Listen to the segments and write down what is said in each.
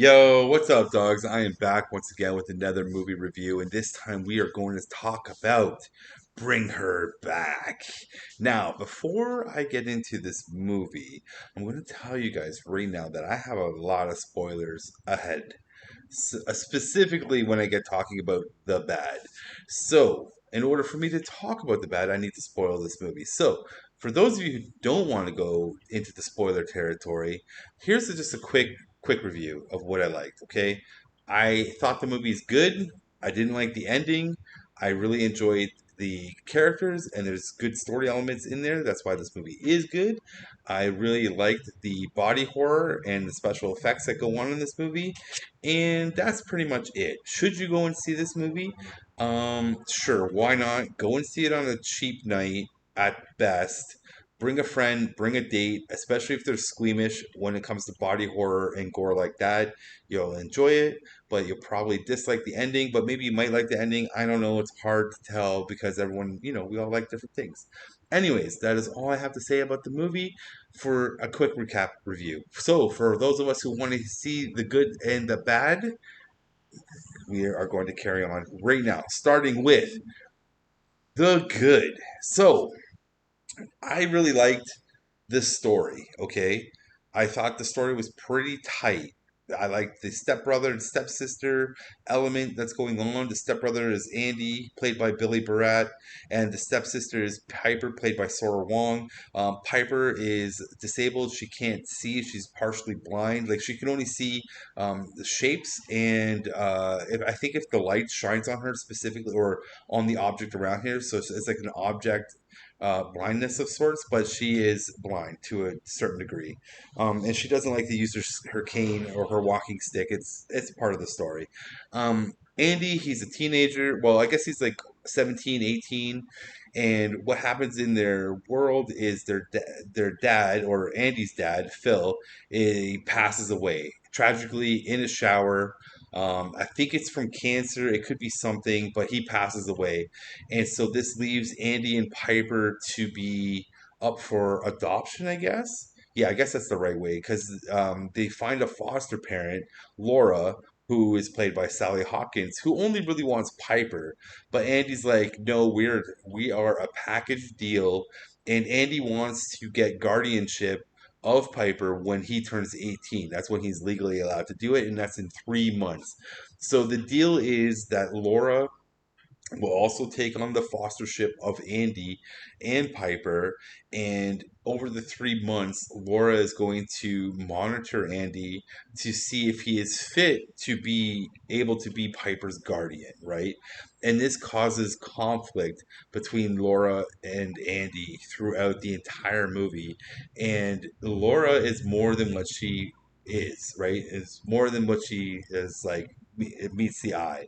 Yo, what's up, dogs? I am back once again with another movie review, and this time we are going to talk about Bring Her Back. Now, before I get into this movie, I'm going to tell you guys right now that I have a lot of spoilers ahead, specifically when I get talking about the bad. So, in order for me to talk about the bad, I need to spoil this movie. So, for those of you who don't want to go into the spoiler territory, here's just a quick review of what I liked. Okay, I thought the movie's good. I didn't like the ending. I really enjoyed the characters, and there's good story elements in there. That's why this movie is good. I really liked the body horror and the special effects that go on in this movie, and that's pretty much it. Should you go and see this movie? Sure, why not? Go and see it on a cheap night at best. Bring a friend, bring a date, especially if they're squeamish when it comes to body horror and gore like that. You'll enjoy it, but you'll probably dislike the ending, but maybe you might like the ending. I don't know. It's hard to tell because everyone, we all like different things. Anyways, that is all I have to say about the movie for a quick recap review. So, for those of us who want to see the good and the bad, we are going to carry on right now, starting with the good. So, I really liked this story, okay? I thought the story was pretty tight. I like the stepbrother and stepsister element that's going on. The stepbrother is Andy, played by Billy Barat, and the stepsister is Piper, played by Sora Wong. Piper is disabled; she can't see; she's partially blind. Like she can only see the shapes, and I think if the light shines on her specifically or on the object around here, so it's like an object blindness of sorts, but she is blind to a certain degree, and she doesn't like to use her cane or her walking stick. It's part of the story. Andy, he's a teenager. Well, I guess he's like 17, 18. And what happens in their world is their dad, or Andy's dad, Phil, he passes away tragically in a shower. I think it's from cancer. It could be something, but he passes away, and so this leaves Andy and Piper to be up for adoption, I guess. Yeah, I guess that's the right way because they find a foster parent, Laura, who is played by Sally Hawkins, who only really wants Piper. But Andy's like, no, we are a package deal, and Andy wants to get guardianship of Piper when he turns 18. That's when he's legally allowed to do it, and that's in 3 months. So the deal is that Laura will also take on the fostership of Andy and Piper. And over the 3 months, Laura is going to monitor Andy to see if he is fit to be able to be Piper's guardian, right? And this causes conflict between Laura and Andy throughout the entire movie. And Laura is more than what she is, right? Is more than what she is like. It meets the eye.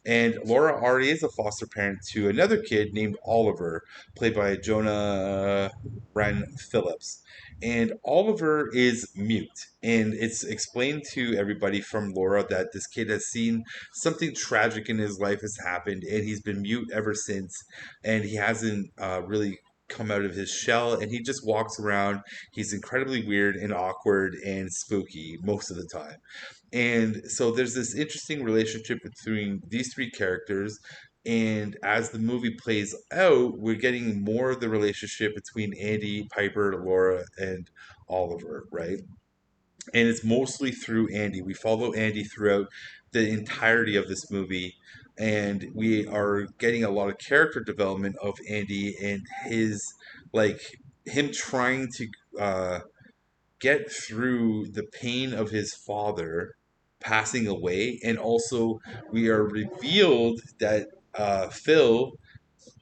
And Laura already is a foster parent to another kid named Oliver, played by Jonah Ren Phillips. And Oliver is mute. And it's explained to everybody from Laura that this kid has seen something tragic in his life has happened, and he's been mute ever since. And he hasn't really come out of his shell, and he just walks around. He's incredibly weird and awkward and spooky most of the time. And so there's this interesting relationship between these three characters. And as the movie plays out, we're getting more of the relationship between Andy, Piper, Laura, and Oliver, right? And it's mostly through Andy. We follow Andy throughout the entirety of this movie, and we are getting a lot of character development of Andy and his, like, him trying to get through the pain of his father passing away, and also we are revealed that Phil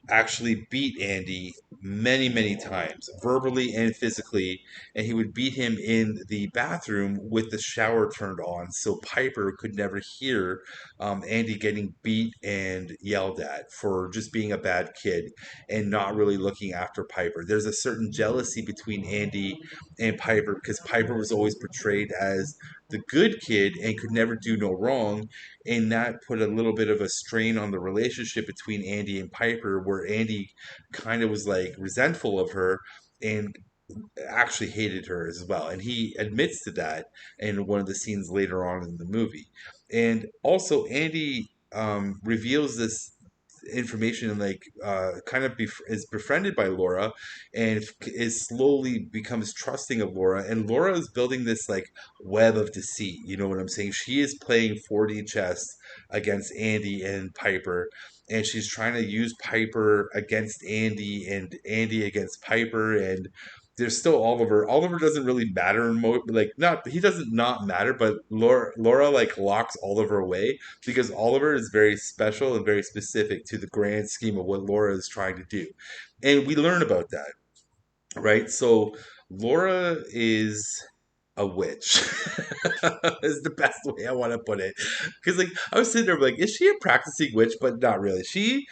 actually beat Andy many, many times, verbally and physically, and he would beat him in the bathroom with the shower turned on, so Piper could never hear Andy getting beat and yelled at for just being a bad kid and not really looking after Piper. There's a certain jealousy between Andy and Piper because Piper was always portrayed as the good kid and could never do no wrong, and that put a little bit of a strain on the relationship between Andy and Piper, where Andy kind of was like resentful of her and actually hated her as well. And he admits to that in one of the scenes later on in the movie. And also, Andy reveals this information and kind of is befriended by Laura and is slowly becomes trusting of Laura, and Laura is building this like web of deceit, you know what I'm saying? She is playing 4D chess against Andy and Piper, and she's trying to use Piper against Andy and Andy against Piper, and there's still Oliver. Oliver doesn't really matter in like not he doesn't not matter, but Laura like locks Oliver away because Oliver is very special and very specific to the grand scheme of what Laura is trying to do. And we learn about that, right? So Laura is a witch is the best way I want to put it, because like I was sitting there like, is she a practicing witch? But not really. She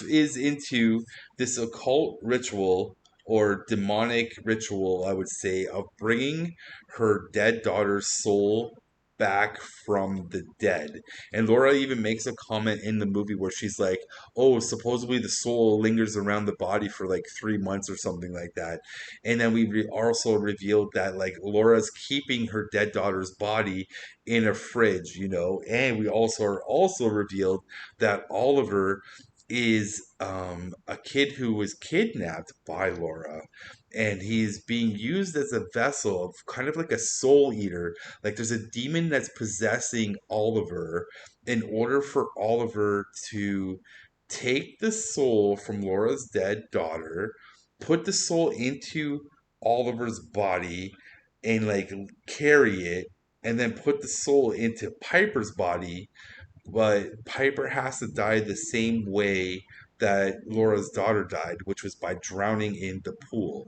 is into this occult ritual or demonic ritual, I would say, of bringing her dead daughter's soul back from the dead. And Laura even makes a comment in the movie where she's like, oh, supposedly the soul lingers around the body for like 3 months or something like that. And then also revealed that like Laura's keeping her dead daughter's body in a fridge, you know. And we also revealed that Oliver is a kid who was kidnapped by Laura, and he's being used as a vessel of kind of like a soul eater. Like there's a demon that's possessing Oliver in order for Oliver to take the soul from Laura's dead daughter, put the soul into Oliver's body, and like carry it, and then put the soul into Piper's body, but Piper has to die the same way that Laura's daughter died, which was by drowning in the pool.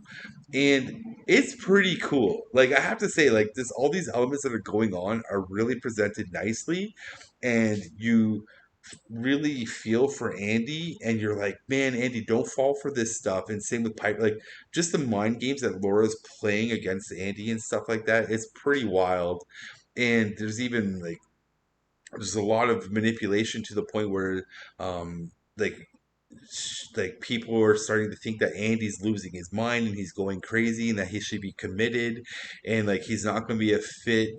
And it's pretty cool. Like I have to say, like this, all these elements that are going on are really presented nicely, and you really feel for Andy, and you're like, man, Andy, don't fall for this stuff. And same with Piper, like just the mind games that Laura's playing against Andy and stuff like that. It's pretty wild. And there's a lot of manipulation to the point where like people are starting to think that Andy's losing his mind and he's going crazy and that he should be committed, and like he's not going to be a fit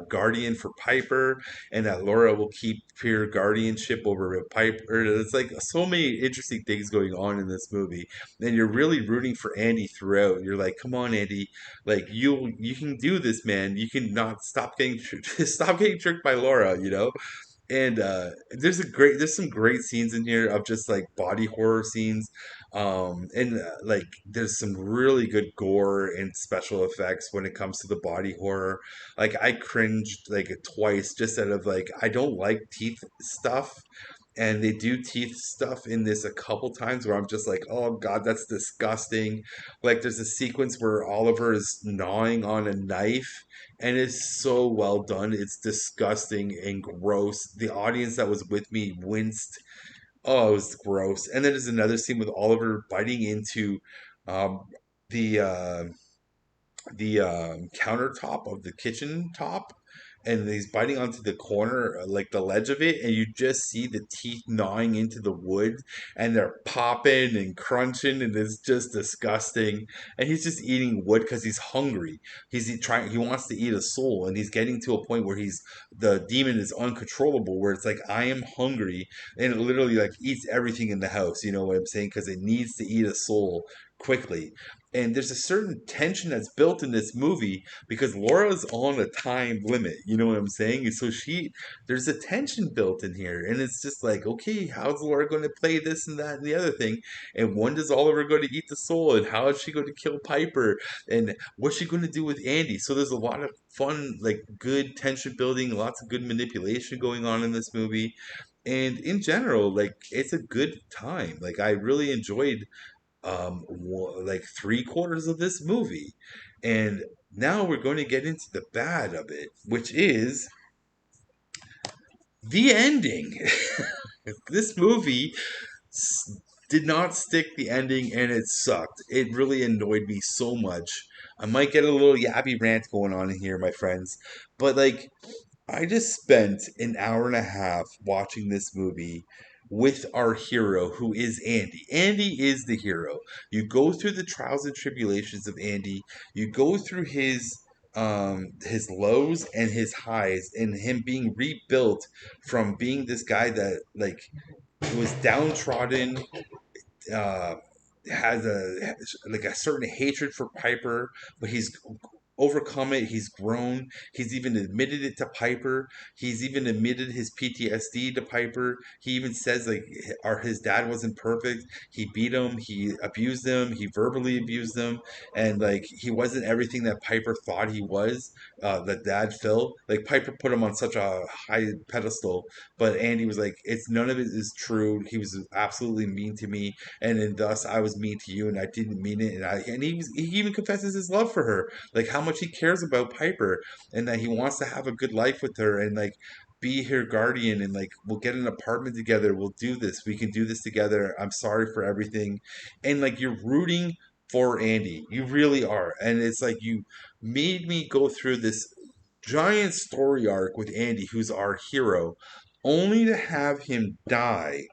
guardian for Piper, and that Laura will keep pure guardianship over Piper. It's like so many interesting things going on in this movie, and you're really rooting for Andy throughout. You're like, come on, Andy, like you can do this, man. You can not stop getting stop getting tricked by Laura, you know. And there's some great scenes in here of just like body horror scenes, and like there's some really good gore and special effects when it comes to the body horror. Like I cringed like twice just out of like I don't like teeth stuff, and they do teeth stuff in this a couple times where I'm just like, oh god, that's disgusting. Like there's a sequence where Oliver is gnawing on a knife, and it's so well done. It's disgusting and gross. The audience that was with me winced. Oh, it was gross. And then there's another scene with Oliver biting into um, the countertop of the kitchen top, and he's biting onto the corner, like the ledge of it, and you just see the teeth gnawing into the wood, and they're popping and crunching, and it's just disgusting. And he's just eating wood because he's hungry. He wants to eat a soul, and he's getting to a point where the demon is uncontrollable, where it's like, I am hungry, and it literally like eats everything in the house, you know what I'm saying, because it needs to eat a soul quickly. And there's a certain tension that's built in this movie because Laura's on a time limit. You know what I'm saying? And so there's a tension built in here, and it's just like, okay, how's Laura going to play this and that and the other thing? And when does Oliver going to eat the soul? And how is she going to kill Piper? And what's she going to do with Andy? So there's a lot of fun, like good tension building, lots of good manipulation going on in this movie. And in general, like it's a good time. Like I really enjoyed like 3/4 of this movie. And now we're going to get into the bad of it, which is the ending. This movie did not stick the ending, and it sucked. It really annoyed me so much. I might get a little yappy rant going on in here, my friends, but like I just spent an hour and a half watching this movie, with our hero, who is Andy. Andy is the hero. You go through the trials and tribulations of Andy. You go through his lows and his highs, and him being rebuilt from being this guy that like was downtrodden, uh, has a certain hatred for Piper, but he's overcome it. He's grown. He's even admitted it to Piper. He's even admitted his PTSD to Piper. He even says like his dad wasn't perfect. He beat him. He abused him. He verbally abused him, and like he wasn't everything that Piper thought he was. That dad Phil, like Piper put him on such a high pedestal, but Andy was like, it's none of it is true. He was absolutely mean to me, and then thus I was mean to you, and I didn't mean it. And he even confesses his love for her, like how much he cares about Piper, and that he wants to have a good life with her, and like be her guardian, and like we'll get an apartment together. We'll do this. We can do this together. I'm sorry for everything, and like you're rooting for Andy. You really are, and it's like you made me go through this giant story arc with Andy, who's our hero, only to have him die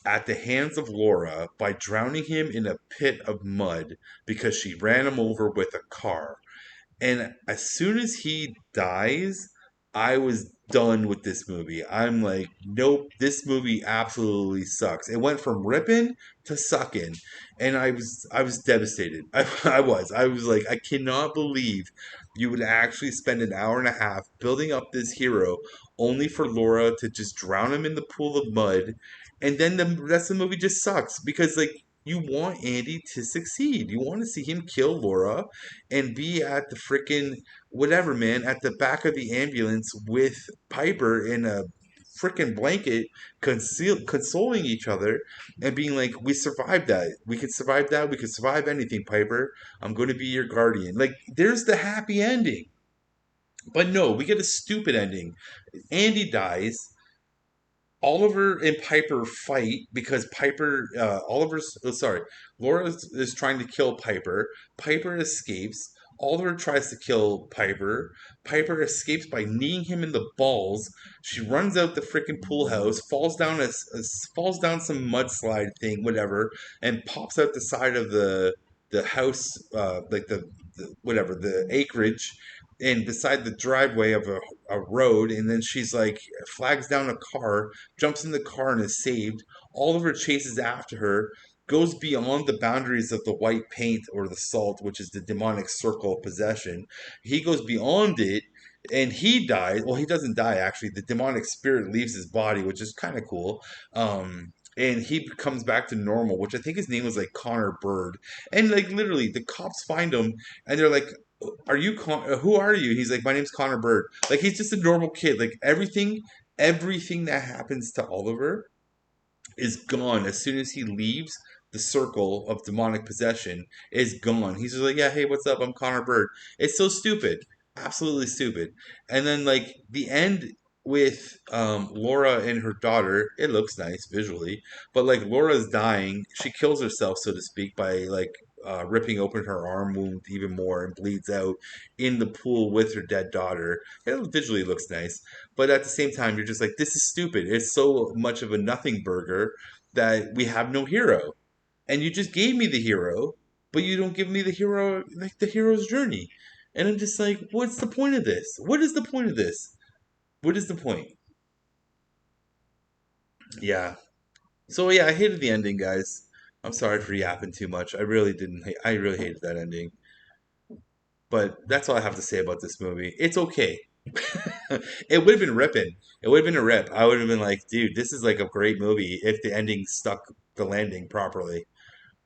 at the hands of Laura by drowning him in a pit of mud because she ran him over with a car. And as soon as he dies, I was done with this movie. I'm like, nope, this movie absolutely sucks. It went from ripping to sucking, and I was devastated. I was like, I cannot believe you would actually spend an hour and a half building up this hero only for Laura to just drown him in the pool of mud, and then the rest of the movie just sucks because like you want Andy to succeed. You want to see him kill Laura and be at the freaking whatever, man, at the back of the ambulance with Piper in a freaking blanket, consoling each other and being like, "We survived that. We could survive that. We could survive anything, Piper. I'm going to be your guardian." Like, there's the happy ending. But no, we get a stupid ending. Andy dies. Oliver and Piper fight because Laura is trying to kill Piper. Piper escapes. Oliver tries to kill Piper. Piper escapes by kneeing him in the balls. She runs out the freaking pool house, falls down some mudslide thing, whatever, and pops out the side of the house, like the whatever the acreage, and beside the driveway of a road, and then she's like flags down a car, jumps in the car and is saved. Oliver chases after her, goes beyond the boundaries of the white paint or the salt, which is the demonic circle of possession. He goes beyond it and he dies. Well, he doesn't die actually. The demonic spirit leaves his body, which is kind of cool. And he comes back to normal, which I think his name was like Connor Bird. And like literally, the cops find him and they're like, who are you? He's like, my name's Connor Bird. Like he's just a normal kid. Like everything that happens to Oliver is gone as soon as he leaves the circle of demonic possession. Is gone. He's just like, yeah, hey, what's up? I'm Connor Bird. It's so stupid, absolutely stupid. And then like the end with Laura and her daughter, it looks nice visually, but like Laura's dying, she kills herself, so to speak, by like ripping open her arm wound even more and bleeds out in the pool with her dead daughter. It visually looks nice, but at the same time, you're just like, this is stupid. It's so much of a nothing burger that we have no hero. And you just gave me the hero, but you don't give me the hero, like the hero's journey. And I'm just like, what's the point of this? What is the point of this? What is the point? Yeah. So yeah, I hated the ending, guys. I'm sorry for yapping too much. I really didn't. I really hated that ending. But that's all I have to say about this movie. It's okay. It would have been ripping. It would have been a rip. I would have been like, dude, this is like a great movie if the ending stuck the landing properly.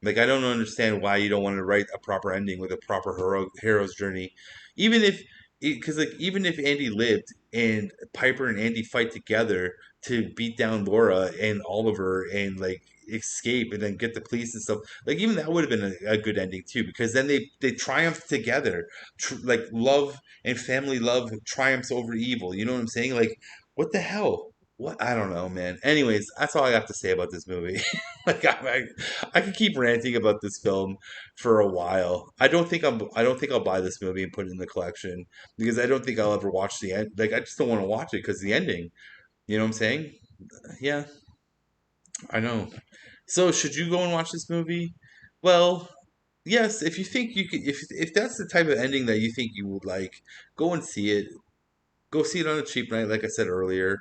Like, I don't understand why you don't want to write a proper ending with a proper hero's journey, even if, because like even if Andy lived and Piper and Andy fight together to beat down Laura and Oliver and like escape and then get the police and stuff, like even that would have been a good ending too, because then they triumph together, like love and family love triumphs over evil. You know what I'm saying? Like, what the hell? What, I don't know, man. Anyways, that's all I have to say about this movie. like I could keep ranting about this film for a while. I don't think I'll buy this movie and put it in the collection because I don't think I'll ever watch the end. Like I just don't want to watch it because the ending. You know what I'm saying? Yeah. I know. So should you go and watch this movie? Well, yes, if you think you could, if that's the type of ending that you think you would like, go and see it. Go see it on a cheap night, like I said earlier.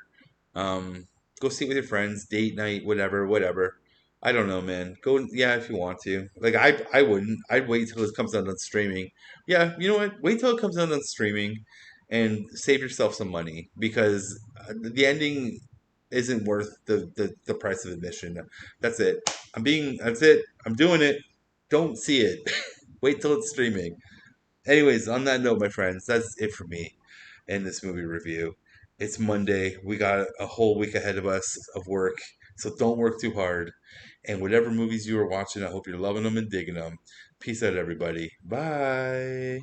Um, Go see it with your friends, date night, whatever, whatever. I don't know, man. Go, yeah, if you want to. Like I wouldn't. I'd wait till it comes out on streaming. Yeah, you know what? Wait till it comes out on streaming, and save yourself some money because the ending isn't worth the price of admission. That's it. That's it. I'm doing it. Don't see it. Wait till it's streaming. Anyways, on that note, my friends, that's it for me in this movie review. It's Monday. We got a whole week ahead of us of work, so don't work too hard. And whatever movies you are watching, I hope you're loving them and digging them. Peace out, everybody. Bye.